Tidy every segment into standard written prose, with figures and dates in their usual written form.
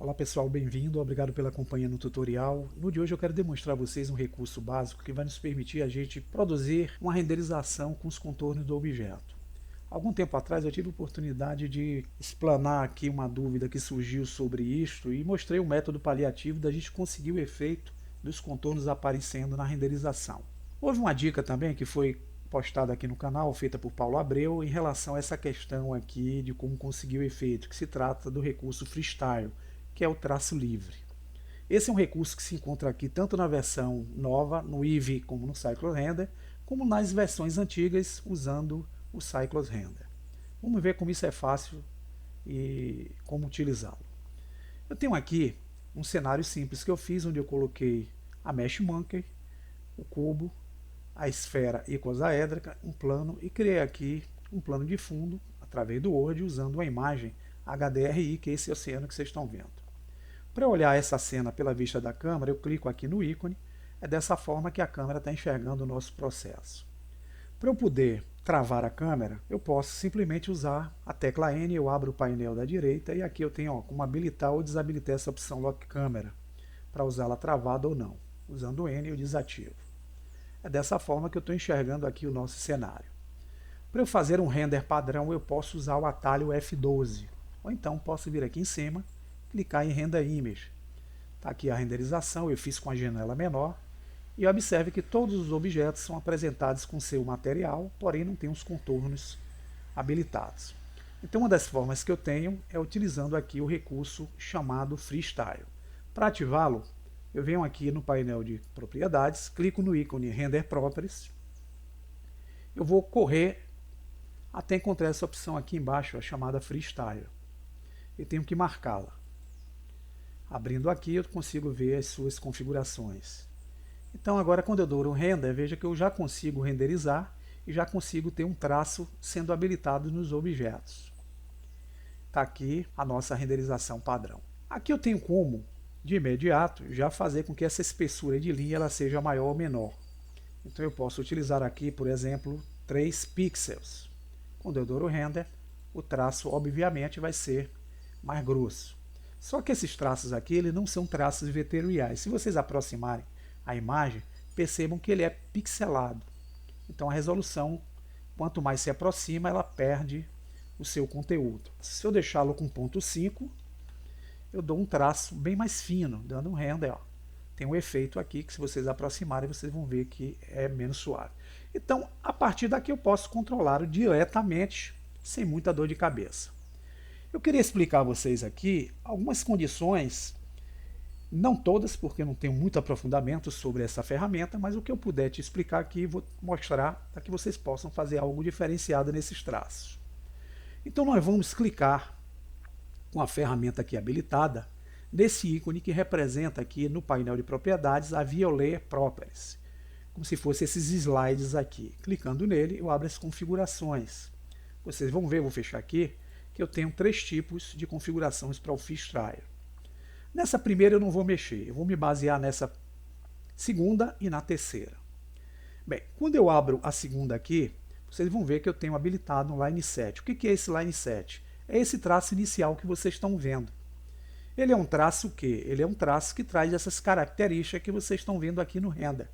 Olá pessoal, bem-vindo, obrigado pela companhia no tutorial. No de hoje eu quero demonstrar a vocês um recurso básico que vai nos permitir a gente produzir uma renderização com os contornos do objeto. Algum tempo atrás eu tive a oportunidade de explanar aqui uma dúvida que surgiu sobre isto e mostrei o método paliativo da gente conseguir o efeito dos contornos aparecendo na renderização. Houve uma dica também que foi postada aqui no canal, feita por Paulo Abreu, em relação a essa questão aqui de como conseguir o efeito, que se trata do recurso Freestyle, que é o traço livre. Esse é um recurso que se encontra aqui tanto na versão nova, no Eevee, como no Cyclones Render, como nas versões antigas, usando o Cyclones Render. Vamos ver como isso é fácil e como utilizá-lo. Eu tenho aqui um cenário simples que eu fiz, onde eu coloquei a Mesh Monkey, o cubo, a esfera icosaédrica, um plano, e criei aqui um plano de fundo, através do Word, usando uma imagem HDRI, que é esse oceano que vocês estão vendo. Para olhar essa cena pela vista da câmera, eu clico aqui no ícone. É dessa forma que a câmera está enxergando o nosso processo. Para eu poder travar a câmera, eu posso simplesmente usar a tecla N, eu abro o painel da direita e aqui eu tenho como habilitar ou desabilitar essa opção Lock Camera, para usá-la travada ou não. Usando o N eu desativo. É dessa forma que eu estou enxergando aqui o nosso cenário. Para eu fazer um render padrão, eu posso usar o atalho F12, ou então posso vir aqui em cima, clicar em Render Image. Está aqui a renderização, eu fiz com a janela menor, e observe que todos os objetos são apresentados com seu material, porém não tem os contornos habilitados. Então uma das formas que eu tenho é utilizando aqui o recurso chamado Freestyle. Para ativá-lo, eu venho aqui no painel de propriedades, clico no ícone Render Properties, eu vou correr até encontrar essa opção aqui embaixo, a chamada Freestyle, e tenho que marcá-la. Abrindo aqui eu consigo ver as suas configurações. Então agora quando eu dou um render, veja que eu já consigo renderizar e já consigo ter um traço sendo habilitado nos objetos. Está aqui a nossa renderização padrão. Aqui eu tenho como, de imediato, já fazer com que essa espessura de linha ela seja maior ou menor. Então eu posso utilizar aqui, por exemplo, 3 pixels. Quando eu dou o render, o traço obviamente vai ser mais grosso. Só que esses traços aqui eles não são traços vetoriais. Se vocês aproximarem a imagem, percebam que ele é pixelado. Então a resolução, quanto mais se aproxima, ela perde o seu conteúdo. Se eu deixá-lo com 0.5, eu dou um traço bem mais fino, dando um render. Ó. Tem um efeito aqui que se vocês aproximarem, vocês vão ver que é menos suave. Então, a partir daqui eu posso controlá-lo diretamente, sem muita dor de cabeça. Eu queria explicar a vocês aqui algumas condições, não todas, porque não tenho muito aprofundamento sobre essa ferramenta, mas o que eu puder te explicar aqui, vou mostrar para que vocês possam fazer algo diferenciado nesses traços. Então nós vamos clicar com a ferramenta aqui habilitada, nesse ícone que representa aqui no painel de propriedades a Violet Properties, como se fosse esses slides aqui. Clicando nele, eu abro as configurações. Vocês vão ver, vou fechar aqui, que eu tenho 3 tipos de configurações para o Freestyle. Nessa primeira eu não vou mexer, eu vou me basear nessa segunda e na terceira. Bem, quando eu abro a segunda aqui, vocês vão ver que eu tenho habilitado um Line Set. O que é esse Line Set? É esse traço inicial que vocês estão vendo. Ele é um traço o quê? Ele é um traço que traz essas características que vocês estão vendo aqui no render.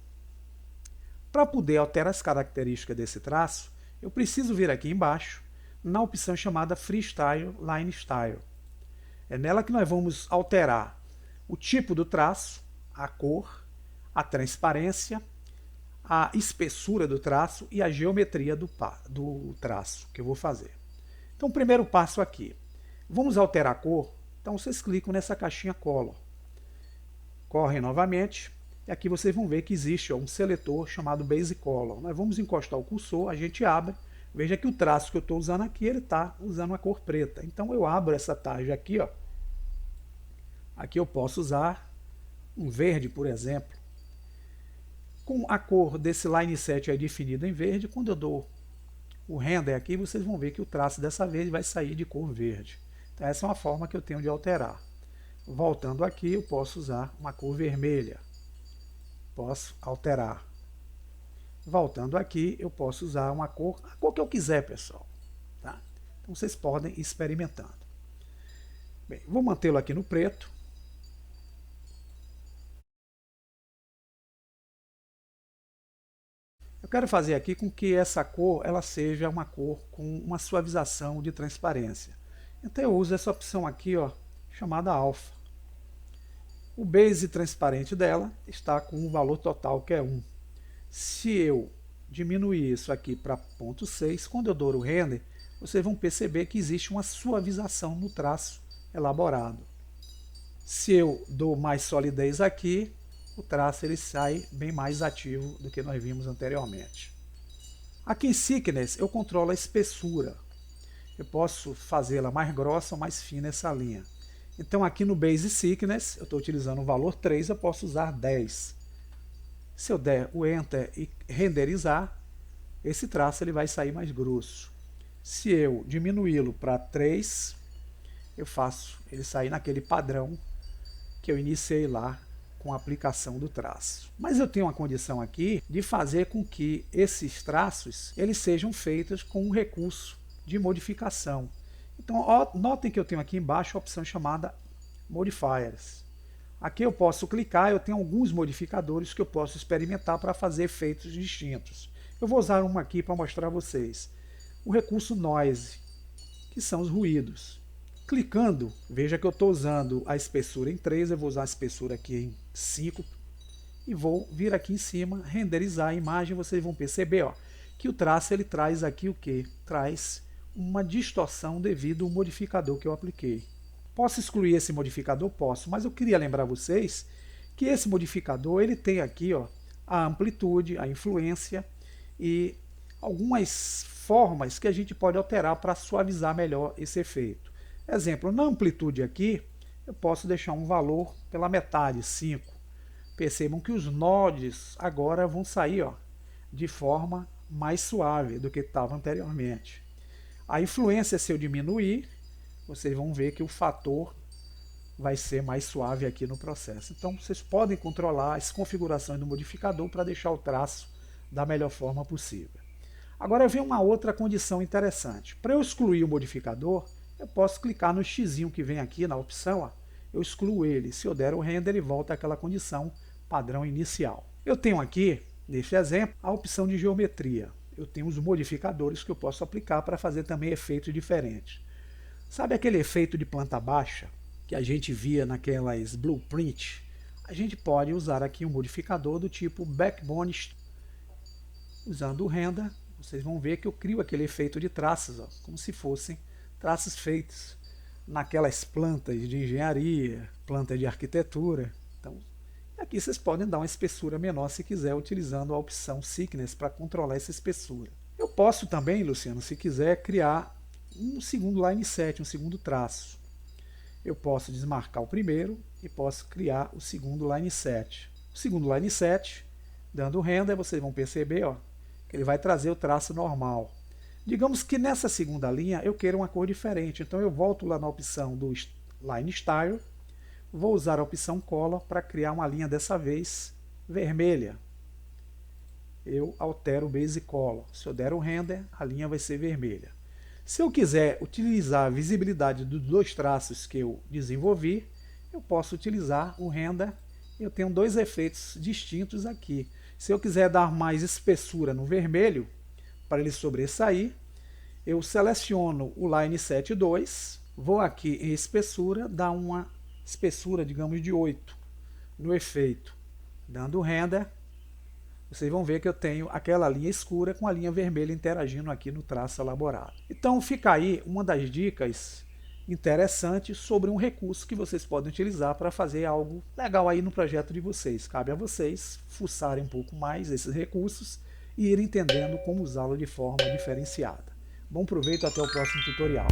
Para poder alterar as características desse traço, eu preciso vir aqui embaixo, na opção chamada Freestyle Line Style. É nela que nós vamos alterar o tipo do traço, a cor, a transparência, a espessura do traço e a geometria do traço que eu vou fazer. Então, o primeiro passo aqui. Vamos alterar a cor. Então, vocês clicam nessa caixinha Color. Correm novamente. E aqui vocês vão ver que existe um seletor chamado Base Color. Nós vamos encostar o cursor, a gente abre. Veja que o traço que eu estou usando aqui, ele está usando uma cor preta. Então eu abro essa tarja aqui, ó. Aqui eu posso usar um verde, por exemplo. Com a cor desse line set aí definida em verde, quando eu dou o render aqui, vocês vão ver que o traço dessa vez vai sair de cor verde. Então essa é uma forma que eu tenho de alterar. Voltando aqui, eu posso usar uma cor vermelha. Posso alterar. Voltando aqui, eu posso usar a cor que eu quiser, pessoal. Tá? Então vocês podem ir experimentando. Bem, vou mantê-lo aqui no preto. Eu quero fazer aqui com que essa cor ela seja uma cor com uma suavização de transparência. Então eu uso essa opção aqui, ó, chamada alfa. O base transparente dela está com um valor total que é 1. Se eu diminuir isso aqui para 0,6, quando eu dou o render, vocês vão perceber que existe uma suavização no traço elaborado. Se eu dou mais solidez aqui, o traço ele sai bem mais ativo do que nós vimos anteriormente. Aqui em Thickness eu controlo a espessura. Eu posso fazê-la mais grossa ou mais fina essa linha. Então aqui no Base Thickness eu estou utilizando o valor 3, eu posso usar 10. Se eu der o Enter e renderizar, esse traço ele vai sair mais grosso. Se eu diminuí-lo para 3, eu faço ele sair naquele padrão que eu iniciei lá com a aplicação do traço. Mas eu tenho uma condição aqui de fazer com que esses traços eles sejam feitos com um recurso de modificação. Então notem que eu tenho aqui embaixo a opção chamada Modifiers. Aqui eu posso clicar, eu tenho alguns modificadores que eu posso experimentar para fazer efeitos distintos. Eu vou usar uma aqui para mostrar a vocês. O recurso Noise, que são os ruídos. Clicando, veja que eu estou usando a espessura em 3, eu vou usar a espessura aqui em 5 e vou vir aqui em cima, renderizar a imagem. Vocês vão perceber, ó, que o traço ele traz aqui o que? Traz uma distorção devido ao modificador que eu apliquei. Posso excluir esse modificador? Posso, mas eu queria lembrar vocês que esse modificador ele tem aqui, ó, a amplitude, a influência e algumas formas que a gente pode alterar para suavizar melhor esse efeito. Exemplo, na amplitude aqui, eu posso deixar um valor pela metade, 5. Percebam que os nodes agora vão sair, ó, de forma mais suave do que estava anteriormente. A influência, se eu diminuir, vocês vão ver que o fator vai ser mais suave aqui no processo. Então vocês podem controlar as configurações do modificador para deixar o traço da melhor forma possível. Agora vem uma outra condição interessante. Para eu excluir o modificador, eu posso clicar no xizinho que vem aqui na opção, ó, eu excluo ele. Se eu der o render, ele volta àquela condição padrão inicial. Eu tenho aqui, neste exemplo, a opção de geometria. Eu tenho os modificadores que eu posso aplicar para fazer também efeitos diferentes. Sabe aquele efeito de planta baixa que a gente via naquelas blueprint? A gente pode usar aqui um modificador do tipo Backbone. Usando o render, vocês vão ver que eu crio aquele efeito de traços, ó, como se fossem traços feitos naquelas plantas de engenharia, plantas de arquitetura. Então, aqui vocês podem dar uma espessura menor se quiser, utilizando a opção Thickness para controlar essa espessura. Eu posso também, Luciano, se quiser, criar um segundo line set, um segundo traço. Eu posso desmarcar o primeiro e posso criar o segundo line set. O segundo line set, dando render, vocês vão perceber, ó, que ele vai trazer o traço normal. Digamos que nessa segunda linha eu queira uma cor diferente, então eu volto lá na opção do Line Style, vou usar a opção Color para criar uma linha dessa vez vermelha. Eu altero o Base Color. Se eu der o render, a linha vai ser vermelha. Se eu quiser utilizar a visibilidade dos dois traços que eu desenvolvi, eu posso utilizar o render. Eu tenho dois efeitos distintos aqui. Se eu quiser dar mais espessura no vermelho, para ele sobressair, eu seleciono o Line Set 2, vou aqui em espessura, dar uma espessura, digamos, de 8 no efeito. Dando render, vocês vão ver que eu tenho aquela linha escura com a linha vermelha interagindo aqui no traço elaborado. Então fica aí uma das dicas interessantes sobre um recurso que vocês podem utilizar para fazer algo legal aí no projeto de vocês. Cabe a vocês fuçarem um pouco mais esses recursos e ir entendendo como usá-lo de forma diferenciada. Bom proveito, até o próximo tutorial.